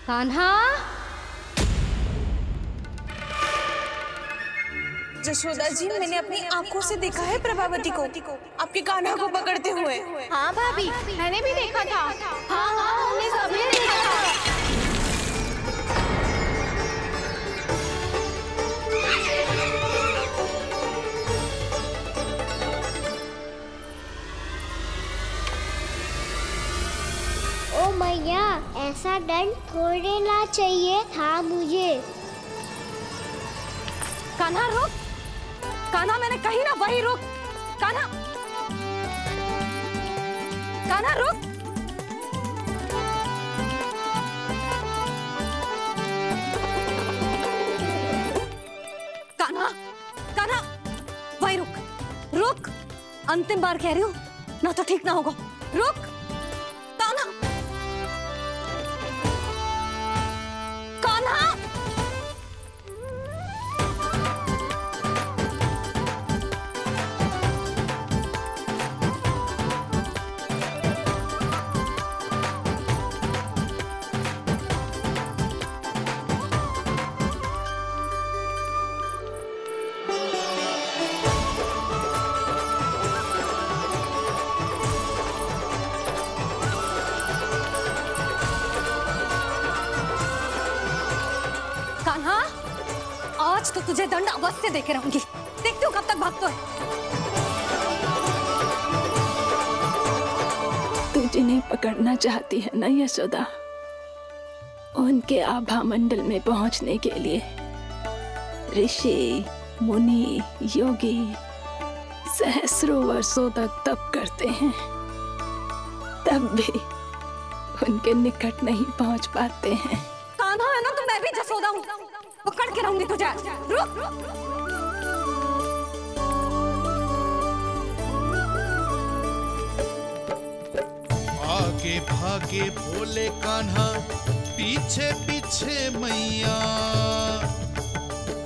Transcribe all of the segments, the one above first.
कान्हा। जशोदा जी, मैंने अपनी आंखों से देखा है प्रभावती को आपके कान्हा को पकड़ते हुए। हाँ भाभी, मैंने भी देखा था। हाँ हाँ, हमने सबने देखा था। ओ मैया, ऐसा दंड थोड़े ना चाहिए था मुझे। कान्हा रुक, कान्हा मैंने कही ना वही रुक। कान्हा, कान्हा रुक। कान्हा, कान्हा वही रुक, रुक। अंतिम बार कह रही हूँ, ना तो ठीक ना होगा। रुक कान्हा, कान्हा। कान्हा, आज तो तुझे दंड अवश्य देके रहूंगी। देखती हूँ कब तक भागता है। तू जिन्हें पकड़ना चाहती है ना यशोदा, उनके आभा मंडल में पहुंचने के लिए ऋषि, मुनि, योगी सहस्रों वर्षों तक तप करते हैं, तब भी उनके निकट नहीं पहुंच पाते हैं। कान्हा है ना, तो मैं भी जसोदा हूँ, पकड़ के रहूंगी तुझे। रुक। आगे भागे भोले कान्हा, पीछे पीछे मैया,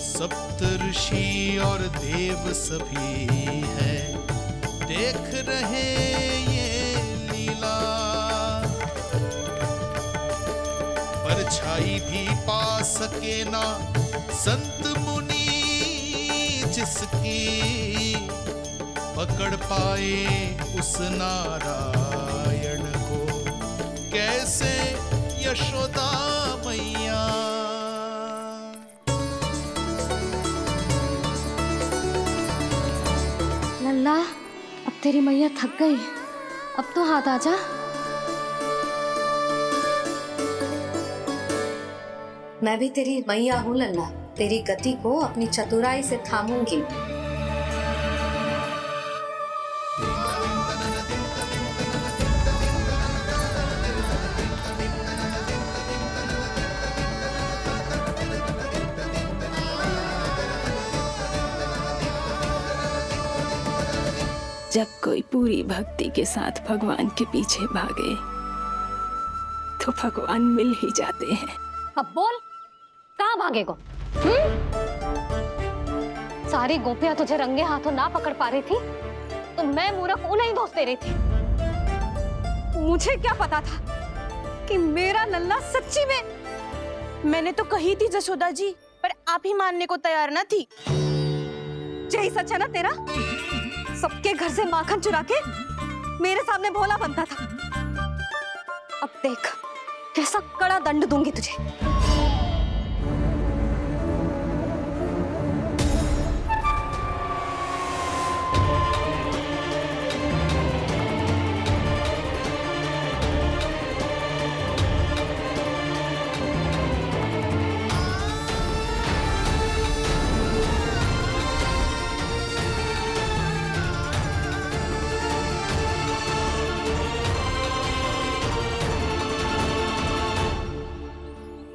सप्तऋषि और देव सभी है देख रहे ये लीला। परछाई भी पा सके ना संत मुनि जिसकी, पकड़ पाए उस नारायण को कैसे यशोदा मैया। लल्ला, अब तेरी मैया थक गई, अब तो हाथ आजा। मैं भी तेरी मैया हूँ लल्ला, तेरी गति को अपनी चतुराई से थामूंगी। जब कोई पूरी भक्ति के साथ भगवान के पीछे भागे तो भगवान मिल ही जाते हैं। अब बोल, कहाँ भागेगा? सारी गोपियां तुझे रंगे हाथों ना पकड़ पा रही थी, तो मैं मूर्ख उन्हें ही दोष दे रही थी। मुझे क्या पता था कि मेरा लल्ला सच्ची में। मैंने तो कही थी जशोदा जी, पर आप ही मानने को तैयार न थी। यही सच है ना तेरा? सबके घर से माखन चुरा के मेरे सामने भोला बनता था। अब देख कैसा कड़ा दंड दूंगी तुझे।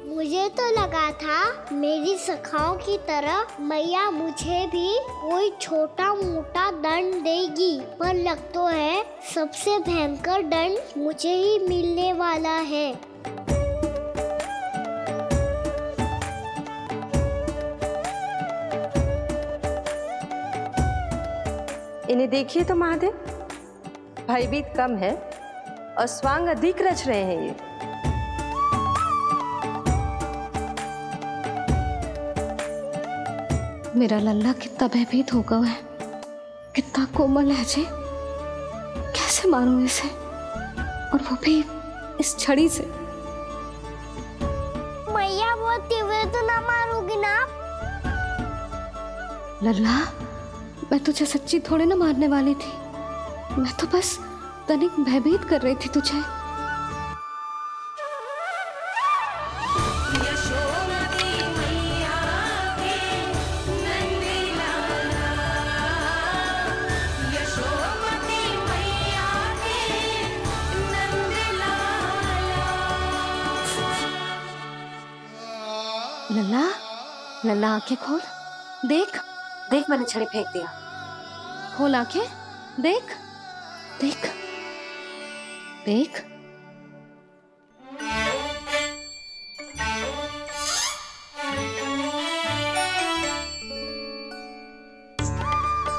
मुझे तो लगा था मेरी सखाओं की तरह मैया मुझे भी कोई छोटा मोटा दंड देगी, पर लग तो है सबसे भयंकर दंड मुझे ही मिलने वाला है। इन्हें देखिए तो महादेव, भयभीत कम है और स्वांग अधिक रच रहे हैं ये। मेरा लल्ला कितना भयभीत होगा है, कितना कोमल है जी। कैसे मारूं इसे, और वो भी इस छड़ी से। मैया बहुत तीव्र तो ना मारोगी ना? लल्ला, मैं तुझे सच्ची थोड़े ना मारने वाली थी, मैं तो बस तनिक भयभीत कर रही थी तुझे। लल्ला, लल्ला आंखें खोल, देख देख, मैंने छड़ी फेंक दिया। खोल आंखें, देख देख देख।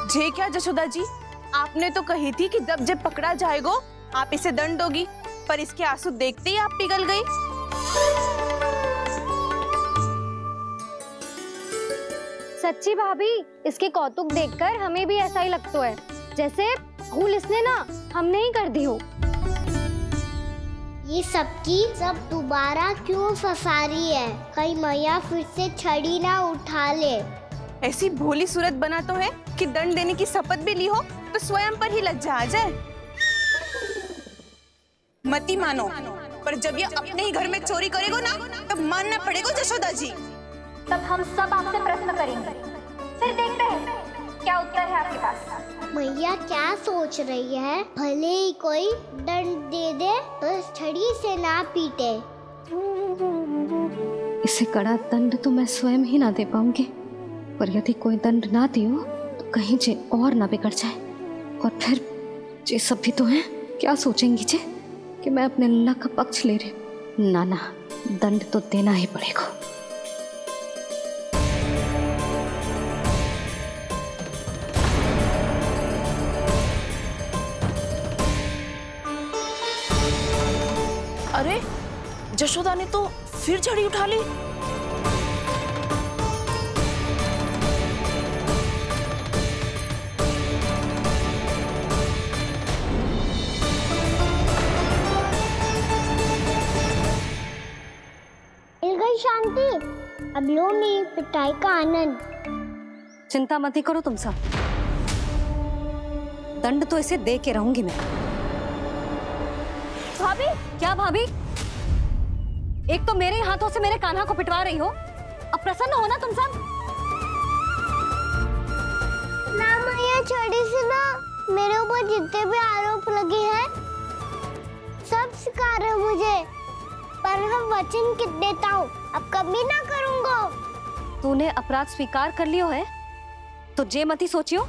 जे क्या जशोदा जी, आपने तो कही थी कि जब पकड़ा जाएगा आप इसे दंड दोगी, पर इसके आंसू देखते ही आप पिघल गई। सच्ची भाभी, इसके कौतुक देखकर हमें भी ऐसा ही लगता है, जैसे भूल इसने ना हमने ही कर दी हो। ये सबकी सब दोबारा क्यों फंसा रही है? कहीं मैया फिर से छड़ी ना उठा ले। ऐसी भोली सूरत बना तो है कि दंड देने की शपथ भी ली हो तो स्वयं पर ही लज्जा आ जाए। मती मानो, पर जब ये अपने ही घर में चोरी करेगा ना, तब मानना पड़ेगा जशोदा जी। तब हम सब आपसे प्रश्न करेंगे, फिर देखते हैं क्या उत्तर है आपके पास। मैया क्या सोच रही है? भले ही कोई दंड दे दे तो छड़ी से ना पीटे। इसे कड़ा दंड तो मैं स्वयं ही ना दे पाऊंगी, पर यदि कोई दंड ना दियो तो कहीं जे और ना बिगड़ जाए, और फिर जे सब भी तो हैं, क्या सोचेंगी जे कि मैं अपने लल्ला का पक्ष ले रही हूँ। ना ना, दंड तो देना ही पड़ेगा। अरे, जशोदा ने तो फिर छड़ी उठा ली। मिल गई शांति, अब लो मेरी पिटाई का आनंद। चिंता मत ही करो तुम सब, दंड तो इसे दे के रहूंगी मैं। भाभी, क्या भाभी? एक तो मेरे हाथों से मेरे कान्हा को पिटवा रही हो, अब प्रसन्न हो ना तुम सब? ना मैया, छड़ी से ना मेरे ऊपर जितने भी आरोप लगे हैं सब स्वीकार है मुझे, पर हम वचन कित देता हूँ, अब कभी ना करूँगा। तूने अपराध स्वीकार कर लियो है तो जे मती सोचियो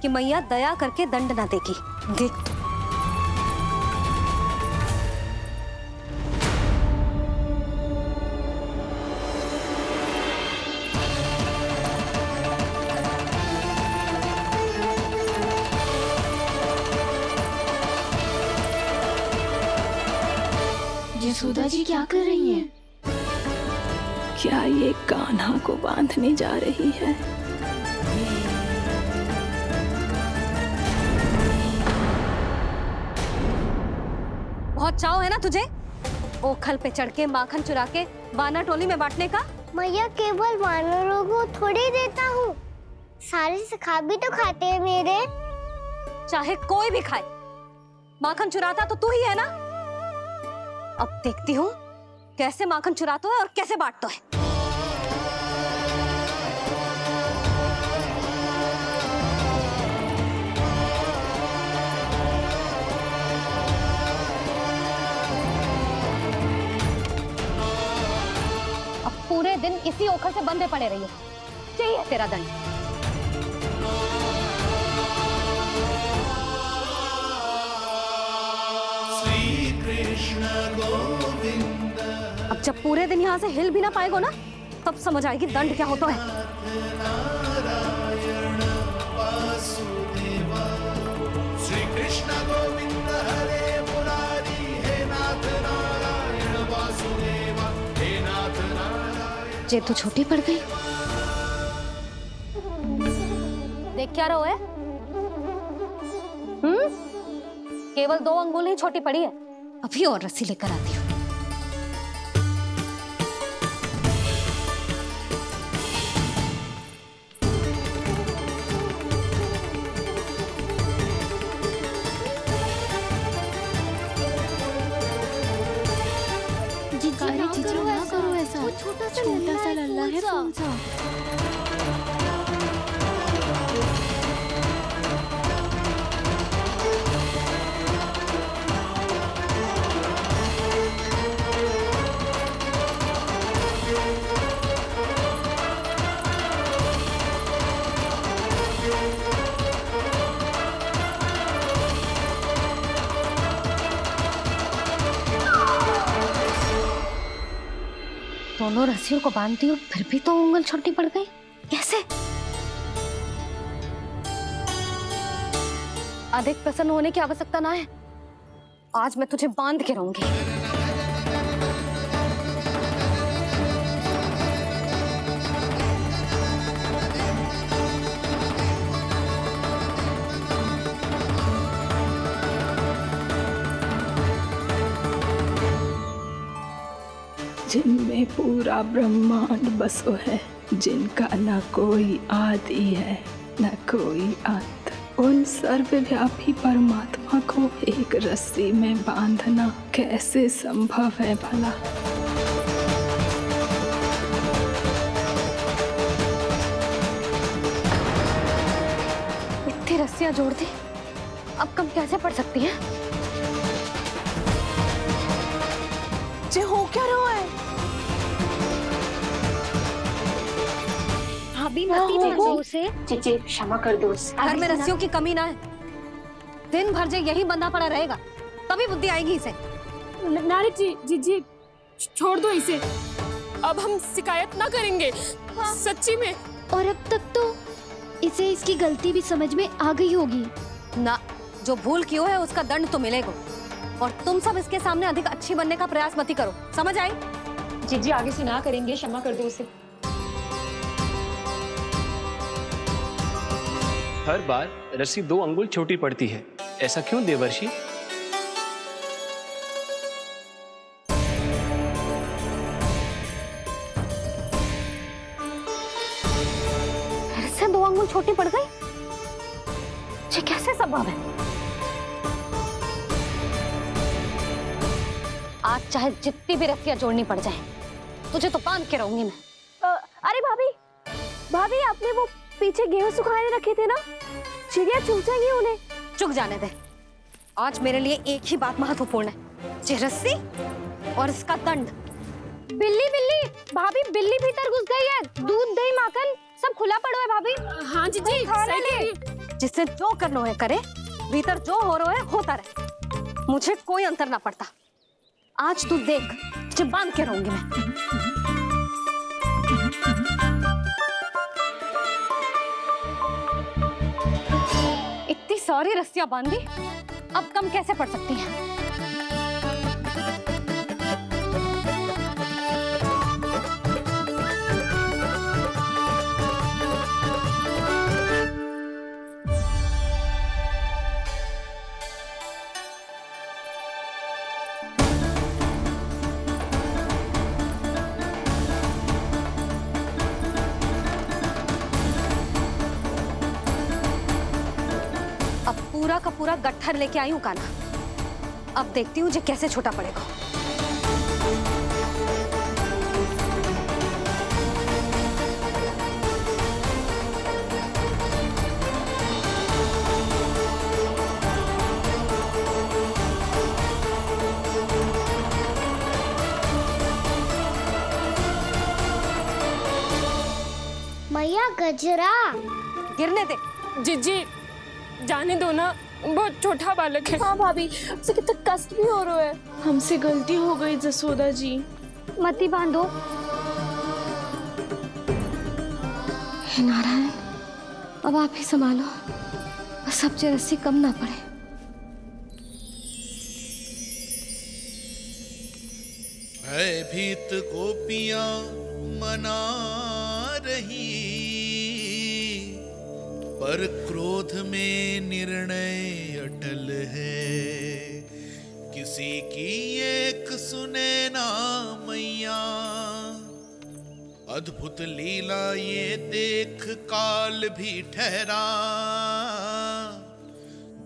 कि मैया दया करके दंड ना देगी। देख यशोदा जी क्या कर रही हैं? क्या ये कान्हा को बांधने जा रही है? बहुत चाव है ना तुझे ओखल पे चढ़ के माखन चुरा के वानर टोली में बांटने का? मैया, केवल वानरों को थोड़ी देता हूँ, सारे सखा भी तो खाते हैं मेरे। चाहे कोई भी खाए, माखन चुराता तो तू ही है ना। अब देखती हूँ कैसे माखन चुराता है और कैसे बांटता है। अब पूरे दिन इसी ओखल से बंधे पड़े रहिए, चाहिए तेरा दंड। अब जब पूरे दिन यहाँ से हिल भी ना पाएगो ना, तब समझ आएगी दंड क्या होता है। श्री कृष्ण गोविंद हरे मुरारी, हे नाथ नारायण वासुदेवा, हे नाथ नारायण। जे तो छोटी पड़ गई, देख क्या रहो है? केवल 2 अंगुल ही छोटी पड़ी है। अभी और रस्सी लेकर आती हूँ। ना करो ऐसा। छोटा सा लल्ला है कौन सा? दोनों रस्सियों को बांधती हूँ, फिर भी तो उंगल छोटी पड़ गई। कैसे? अधिक प्रसन्न होने की आवश्यकता ना है। आज मैं तुझे बांध के रहूंगी। जिनमें पूरा ब्रह्मांड बसो है, जिनका न कोई आदि है न कोई अंत, उन सर्वव्यापी परमात्मा को एक रस्सी में बांधना कैसे संभव है भला? इतनी रस्सियां जोड़ दी, अब कम कैसे पड़ सकती हैं? जे हो क्या रहा है? भाभी मती भेजो उसे। जीजी क्षमा कर दो उसे। घर में रस्सियों की कमी ना है। दिन भर जो यही बंधा पड़ा रहेगा, तभी बुद्धि आएगी इसे। नारी जी जीजी छोड़ दो इसे। अब हम शिकायत ना करेंगे। सच्ची में। और अब तक तो इसे इसकी गलती भी समझ में आ गई होगी ना। जो भूल की है उसका दंड तो मिलेगा। और तुम सब इसके सामने अधिक अच्छी बनने का प्रयास मत करो, समझ आई? जीजी आगे से ना करेंगे, क्षमा कर दो उसे। हर बार रस्सी 2 अंगुल छोटी पड़ती है, ऐसा क्यों देवर्षि? फिर से 2 अंगुल छोटी पड़ गई? ये कैसे संभव है? आज चाहे जितनी भी रस्सियां जोड़नी पड़ जाए, तुझे तो बांध के रहूंगी मैं। अरे भाभी, भाभी आपने वो पीछे गेहूं सुखाने रखे थे ना, चिड़िया चुग जाएंगी उन्हें। चुग जाने दे। आज मेरे लिए एक ही बात महत्वपूर्ण है, ये रस्सी और इसका दंड। बिल्ली बिल्ली, भाभी बिल्ली भीतर घुस गई है। दूध दही माखन सब खुला पड़ा है भाभी। हाँ जीजी सही कह रही है। जिससे जो करना है करे, भीतर जो हो रहा है होता रहे, मुझे कोई अंतर ना पड़ता। आज तू देख, तुझे बांध के रहूंगी मैं। इतनी सारी रस्सियां बांधी, अब कम कैसे पड़ सकती हैं? पूरा का पूरा गट्ठर लेके आई हूँ कान्हा। अब देखती हूँ जे कैसे छोटा पड़ेगा। मैया गजरा गिरने दे। जीजी जाने दो ना, बहुत छोटा बालक है। हाँ भाभी, उसे कितना कष्ट भी हो रहा है। हमसे गलती हो गई जसोदा जी। मती बांधो। हे नारायण, अब आप ही संभालो, बस अब जो रस्सी कम ना पड़े। भयभीत गोपियां मना रही, पर क्रोध में निर्णय अटल है, किसी की एक सुने ना मैया। अद्भुत लीला ये देख काल भी ठहरा,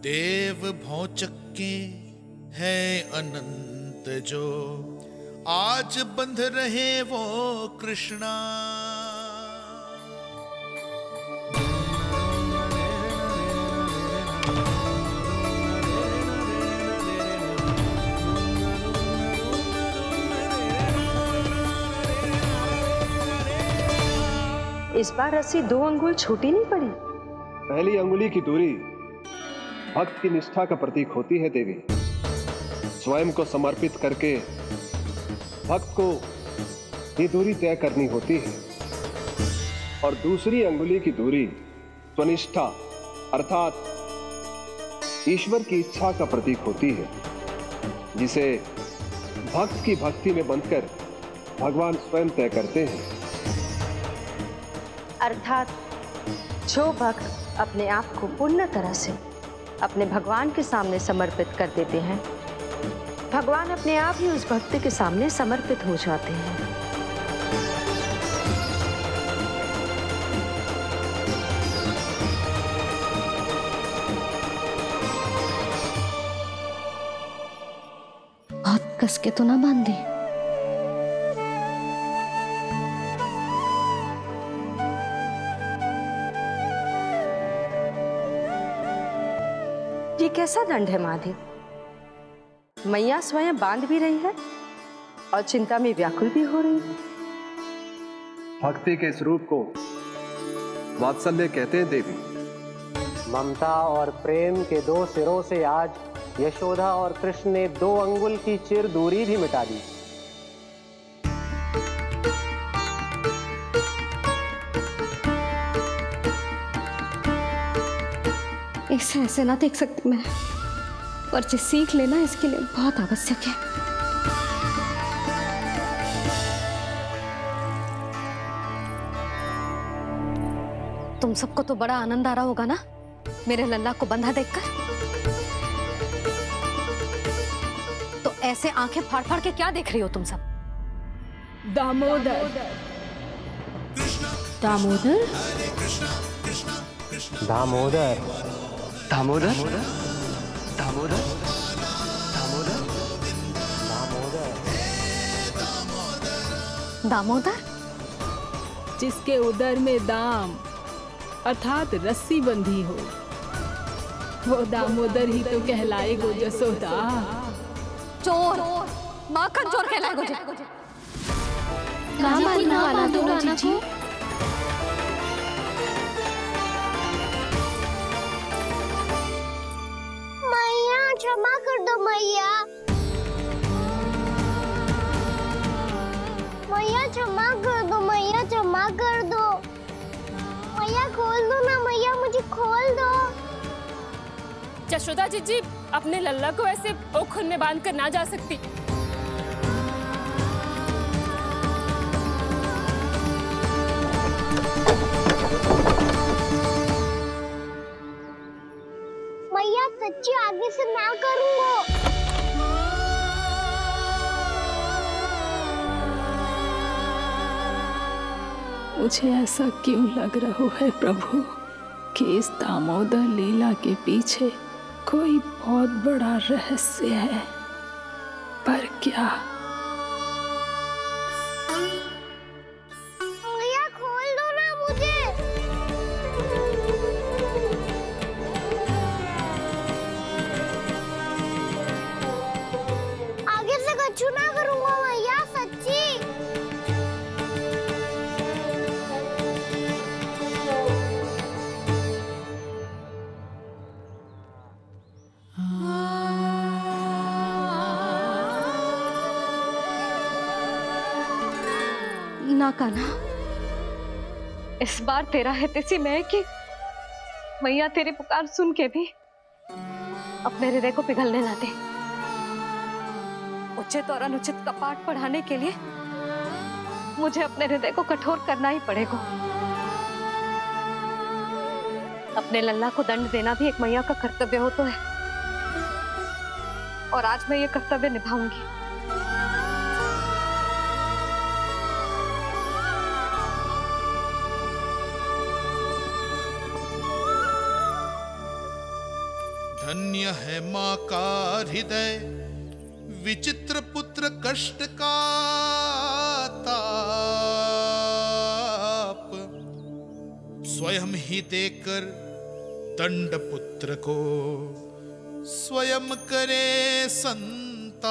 देव भौचक्के है अनंत जो, आज बंध रहे वो कृष्णा। इस बार रस्सी 2 अंगुल छोटी नहीं पड़ी। पहली अंगुली की दूरी भक्त की निष्ठा का प्रतीक होती है देवी। स्वयं को समर्पित करके भक्त को ये दूरी तय करनी होती है। और दूसरी अंगुली की दूरी स्वनिष्ठा अर्थात ईश्वर की इच्छा का प्रतीक होती है, जिसे भक्त की भक्ति में बंधकर भगवान स्वयं तय करते हैं। अर्थात जो भक्त अपने आप को पूर्ण तरह से अपने भगवान के सामने समर्पित कर देते हैं, भगवान अपने आप ही उस भक्त के सामने समर्पित हो जाते हैं। बहुत कस के तो ना बांधी। ये कैसा दंड है महादेव? मैया स्वयं बांध भी रही है और चिंता में व्याकुल भी हो रही है। भक्ति के इस रूप को वात्सल्य कहते हैं देवी। ममता और प्रेम के 2 सिरों से आज यशोदा और कृष्ण ने 2 अंगुल की चिर दूरी भी मिटा दी। इसे ऐसे ना देख सकती मैं, पर जो सीख लेना इसके लिए बहुत आवश्यक है। तुम सबको तो बड़ा आनंद आ रहा होगा ना मेरे लल्ला को बंधा देखकर। तो ऐसे आंखें फाड़ फाड़ के क्या देख रही हो तुम सब? दामोदर। दामोदर? दामोदर। दामोदर? दामोदर? दामोदर? जिसके उदर में दाम अर्थात रस्सी बंधी हो, वो दामोदर ही तो कहलाएगो जसोदा। चोर, माखन चोर कहलाएगो जी। ना दो नाना जी। मैया क्षमा कर दो मैया। मैया क्षमा कर दो, मैया क्षमा कर दो। मैया खोल दो ना मैया, मुझे खोल दो। यशोदा जी अपने लल्ला को ऐसे ओखुन में बांध कर ना जा सकती। मैया सच्ची आगे से ना करूंगा। मुझे ऐसा क्यों लग रहा है प्रभु कि इस दामोदर लीला के पीछे कोई बहुत बड़ा रहस्य है, पर क्या? मैया खोल दो ना मुझे। आगे से कछु ना करूंगा मैया, सच्ची। ना कान्हा, इस बार तेरा है तेसी मैं कि मैया तेरी पुकार सुन के भी अपने हृदय को पिघलने ना दे। उचित और अनुचित का पाठ पढ़ाने के लिए मुझे अपने हृदय को कठोर करना ही पड़ेगा। अपने लल्ला को दंड देना भी एक मैया का कर्तव्य हो तो है, और आज मैं ये कर्तव्य निभाऊंगी। धन्य है माँ का हृदय, विचित्र पुत्र कष्ट का ताप, स्वयं ही देकर दंड पुत्र को स्वयं करे संताप।